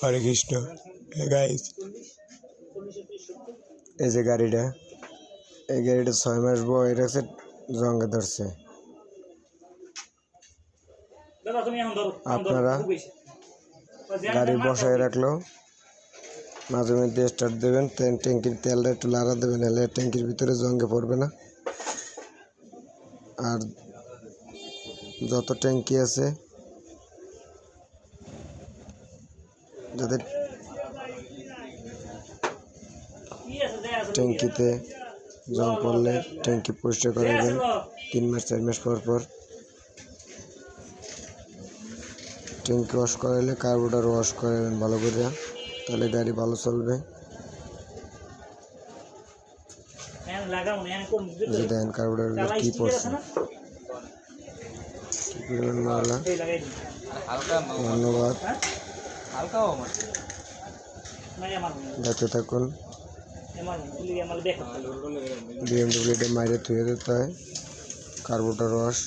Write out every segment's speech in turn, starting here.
হরে Krishna guys, এই যে গাড়িটা 6 মাস বয়স রাখছে, জঙ্গে ধরছে। আপনারা গাড়ি বসায় রাখলো মাঝে মধ্যে স্টার্ট দেবেন, ট্যাঙ্কির তেলটা একটু লাড়া দেবেন, এলে ট্যাঙ্কির ভিতরে জঙ্গে পড়বে না। আর যত ট্যাঙ্কি আছে যাদের ট্যাঙ্কিতে জং পড়লে ট্যাঙ্কি পরিষ্কার করাবেন 3 মাস 4 মাস পর পর। ট্যাঙ্কি ওয়াশ করাইলে কার্বোরেটর ওয়াশ করাবেন ভালো করে, তাহলে গাড়ি ভালো চলবে। দেখেন কার্বোরেটর কি পড়ছে, ধন্যবাদ, দেখতে থাকুন। BMW মাইরে ধুয়ে দিতে হয় কার্বোরেটর ওয়াশ,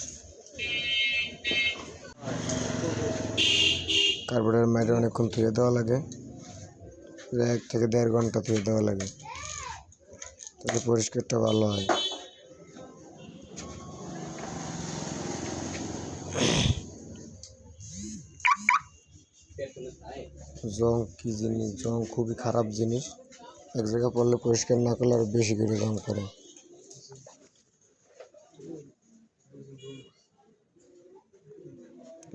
কার্বোরেটর মাইরে অনেকক্ষণ ধুয়ে দেওয়া লাগে, 1 থেকে 1.5 ঘন্টা ধুয়ে দেওয়া লাগে, তাহলে পরিষ্কারটা ভালো হয়। জং কি জিনিস, জং খুবই খারাপ জিনিস, এক জায়গায় পড়লে পরিষ্কার না করলে আরো বেশি করে জং করে।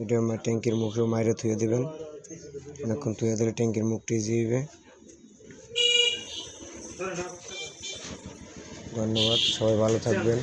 এটা ট্যাঙ্কির মুখে মাইরে ধুয়ে দেবেন, অনেকক্ষণ ধুয়ে দিলে ট্যাঙ্কির মুখটি জিবে। ধন্যবাদ, সবাই ভালো থাকবেন।